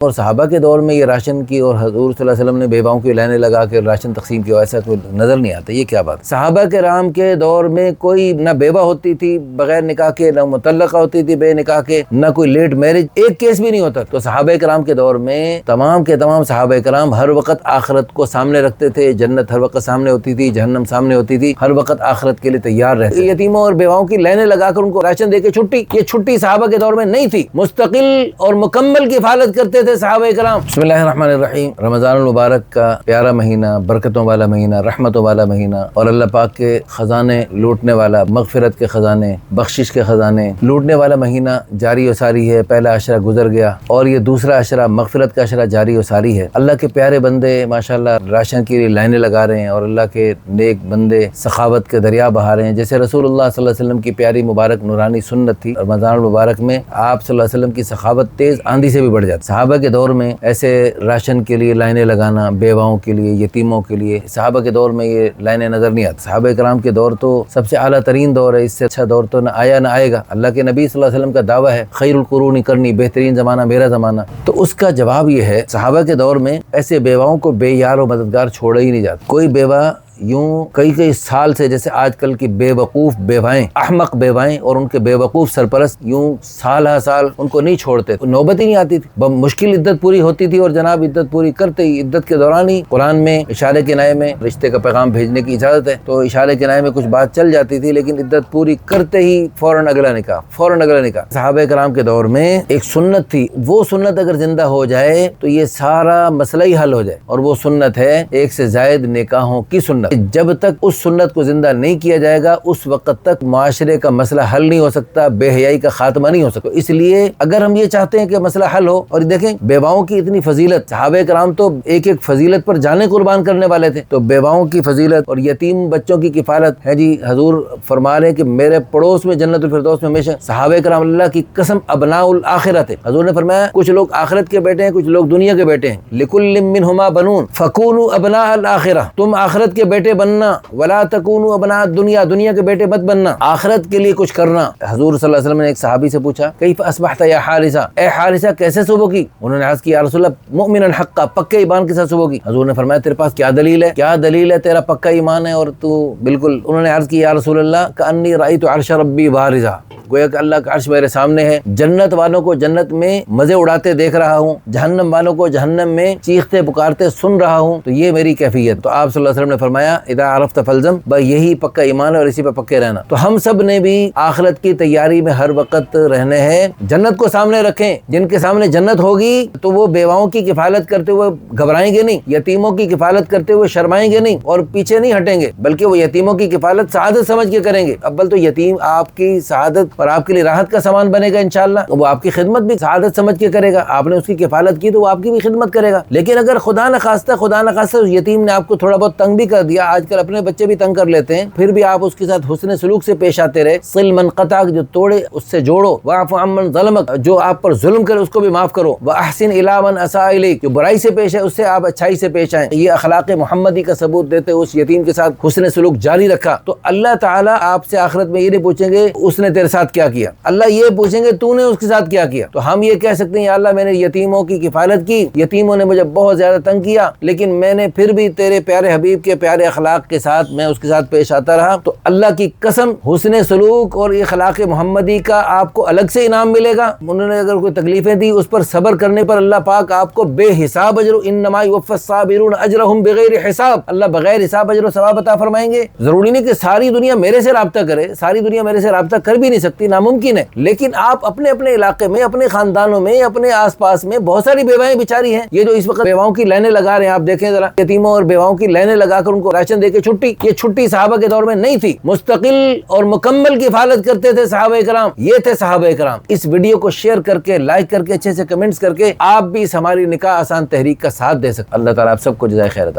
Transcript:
اور صحابہ کے دور میں یہ راشن کی اور حضور صلی اللہ علیہ وسلم نے بیواؤں کی لائنیں لگا کے راشن تقسیم کیا، ایسا کوئی نظر نہیں آتا. یہ کیا بات؟ صحابہ کرام کے دور میں کوئی نہ بیوہ ہوتی تھی بغیر نکاح کے، نہ مطلقہ ہوتی تھی بے نکاح کے، نہ کوئی لیٹ میرج، ایک کیس بھی نہیں ہوتا. تو صحابہ کرام کے دور میں تمام کے تمام صحابہ کرام ہر وقت آخرت کو سامنے رکھتے تھے. جنت ہر وقت سامنے ہوتی تھی، جہنم سامنے ہوتی تھی، ہر وقت آخرت کے لیے تیار رہتے. یتیموں اور بیواؤں کی لائنیں لگا کر ان کو راشن دے کے چھٹی، یہ چھٹی صحابہ کے دور میں نہیں تھی. مستقل اور مکمل کفالت کرتے تھے صحابہ کرام. بسم اللہ الرحمن الرحیم. رمضان المبارک کا پیارا مہینہ، برکتوں والا مہینہ، رحمتوں والا مہینہ، اور اللہ پاک کے خزانے لوٹنے والا، مغفرت کے خزانے، بخشش کے خزانے لوٹنے والا مہینہ جاری و ساری ہے. پہلا عشرہ گزر گیا اور یہ دوسرا عشرہ مغفرت کا عشرہ جاری و ساری ہے. اللہ کے پیارے بندے ماشاءاللہ راشن کی لائنیں لگا رہے ہیں اور اللہ کے نیک بندے سخاوت کے دریا بہا رہے ہیں. جیسے رسول اللہ صلی اللہ علیہ وسلم کی پیاری مبارک نورانی سنت تھی، رمضان المبارک میں آپ صلی اللہ علیہ وسلم کی سخاوت تیز آندھی سے بھی بڑھ جاتی. صحابہ کے دور میں ایسے راشن کے لیے لائنیں لگانا، بیواؤں کے لیے، یتیموں کے لیے، صحابہ کے دور میں یہ لائنیں نظر نہیں آتی. صحابہ کرام کے دور تو سب سے اعلیٰ ترین دور ہے، اس سے اچھا دور تو نہ آیا نہ آئے گا. اللہ کے نبی صلی اللہ علیہ وسلم کا دعویٰ ہے خیر القرون کرنی، بہترین زمانہ میرا زمانہ. تو اس کا جواب یہ ہے صحابہ کے دور میں ایسے بیواؤں کو بے یار و مددگار چھوڑا ہی نہیں جاتا. کوئی بیوہ یوں کئی سال سے، جیسے آج کل کی بے وقوف بیوائیں، احمق بیوائیں اور ان کے بے وقوف سرپرست یوں سال ہر سال ان کو نہیں چھوڑتے، نوبت ہی نہیں آتی تھی. مشکل عدت پوری ہوتی تھی اور جناب عدت پوری کرتے ہی عدت کے دوران ہی قرآن میں اشارے کنائے میں رشتے کا پیغام بھیجنے کی اجازت ہے، تو اشارے کنائے میں کچھ بات چل جاتی تھی، لیکن عدت پوری کرتے ہی فوراً اگلا نکاح، فوراً اگلا نکاح. صحابہ کرام کے دور میں ایک سنت تھی، وہ سنت اگر زندہ ہو جائے تو یہ سارا مسئلہ ہی حل ہو جائے، اور وہ سنت ہے ایک سے زائد نکاحوں کی سنت. جب تک اس سنت کو زندہ نہیں کیا جائے گا اس وقت تک معاشرے کا مسئلہ حل نہیں ہو سکتا، بے حیائی کا خاتمہ نہیں ہو سکتا. اس لیے اگر ہم یہ چاہتے ہیں کہ مسئلہ حل ہو، اور دیکھیں بیواؤں کی اتنی فضیلت، صحابہ کرام تو ایک ایک فضیلت پر جانیں قربان کرنے والے تھے. تو بیواؤں کی فضیلت اور یتیم بچوں کی کفالت ہے جی. حضور فرما رہے ہیں کہ میرے پڑوس میں جنت الفردوس میں ہمیشہ صحابہ کرام اللہ کی قسم ابناء الآخرہ تھے. حضور نے فرمایا کچھ لوگ آخرت کے بیٹے ہیں، کچھ لوگ دنیا کے بیٹے ہیں. لکل منہما بنون فکونوا ابناء الآخرہ، تم آخرت کے بیٹے بننا، ولا تکونوا ابناء الدنیا، دنیا کے بیٹے مت بننا، آخرت کے لیے کچھ کرنا. حضور صلی اللہ علیہ وسلم نے ایک صحابی سے پوچھا کیف اصبحت یا حارثہ، اے حارثہ کیسے صبح کی؟ انہوں نے عرض کی یا رسول اللہ مؤمنا حقا، پکے ایمان کے ساتھ صبح کی. حضور نے فرمایا تیرے پاس کیا دلیل ہے؟ کیا دلیل ہے تیرا پکا ایمان ہے اور تو بالکل. انہوں نے عرض کی یا رسول اللہ کأنی رأیت عرش ربی بارزا، گویا کہ اللہ کا عرش میرے سامنے ہے، جنت والوں کو جنت میں مزے اڑاتے دیکھ رہا ہوں، جہنم والوں کو جہنم میں چیختے پکارتے سن رہا ہوں، تو یہ میری کیفیت. تو آپ صلی اللہ علیہ وسلم نے فرمایا اذا عرفت فالزم، یہی پکا ایمان ہے اور اسی پہ پکے رہنا. تو ہم سب نے بھی آخرت کی تیاری میں ہر وقت رہنے ہیں. جنت کو سامنے رکھیں، جن کے سامنے جنت ہوگی تو وہ بیواؤں کی کفالت کرتے ہوئے گھبرائیں گے نہیں، یتیموں کی کفالت کرتے ہوئے شرمائیں گے نہیں اور پیچھے نہیں ہٹیں گے، بلکہ وہ یتیموں کی کفالت سعادت سمجھ کے کریں گے. اول تو یتیم آپ کی سعادت اور آپ کے لیے راحت کا سامان بنے گا انشاءاللہ، وہ آپ کی خدمت بھی سعادت سمجھ کے کرے گا. آپ نے اس کی کفالت کی تو وہ آپ کی بھی خدمت کرے گا. لیکن اگر خدا نخواستہ اس یتیم نے آپ کو تھوڑا بہت تنگ بھی کر دیا، آج کل اپنے بچے بھی تنگ کر لیتے ہیں، پھر بھی آپ اس کے ساتھ حسن سلوک سے پیش آتے رہے. صل من قطع، جو توڑے اس سے جوڑو، واعف عمن ظلمک، جو آپ پر ظلم کرے اس کو بھی معاف کرو، واحسن الی من اساء الیک، جو برائی سے پیش ہے اس سے آپ اچھائی سے پیش آئیں. یہ اخلاق محمدی کا ثبوت دیتے اس یتیم کے ساتھ حسن سلوک جاری رکھا. تو اللہ تعالیٰ آپ سے آخرت میں یہ نہیں پوچھیں گے اس نے تیرے ساتھ کیا کیا، اللہ یہ پوچھیں گے تو نے اس کے ساتھ کیا کیا. تو ہم یہ کہہ سکتے ہیں یا اللہ میں نے یتیموں کی کفالت کی، یتیموں نے مجھے بہت زیادہ تنگ کیا، لیکن میں نے پھر بھی تیرے پیارے حبیب کے پیارے اخلاق کے ساتھ میں اس کے ساتھ پیش آتا رہا. تو اللہ کی قسم حسن سلوک اور اخلاق محمدی کا آپ کو الگ سے انعام ملے گا. انہوں نے اگر کوئی تکلیفیں دی اس پر صبر کرنے پر اللہ پاک آپ کو بے حساب اجر، انما یوفی الصابرون اجرهم بغیر حساب، اللہ بغیر حساب اجر و ثواب عطا فرمائیں گے. ضروری نہیں کہ ساری دنیا میرے سے رابطہ کرے، ساری دنیا میرے سے رابطہ کر بھی نہیں سکتی، ناممکن ہے. لیکن آپ اپنے اپنے علاقے میں، اپنے خاندانوں میں، اپنے آس پاس میں بہت ساری بیوائیں بیچاری ہیں. یہ جو اس وقت بیواؤں کی لائنیں لگا رہے ہیں، آپ دیکھیں ذرا، یتیموں اور بیواؤں کی لائنیں لگا کر ان کو راشن دے کے چھٹی، یہ چھٹی صحابہ کے دور میں نہیں تھی. مستقل اور مکمل کفالت کرتے تھے صحابہ کرام، یہ تھے صحابہ کرام. اس ویڈیو کو شیئر کر کے، لائک کر کے، اچھے سے کمنٹس کر کے آپ بھی اس ہماری نکاح آسان تحریک کا ساتھ دے سکتے. اللہ تعالیٰ آپ سب کو جزائے خیر عطا فرمائے.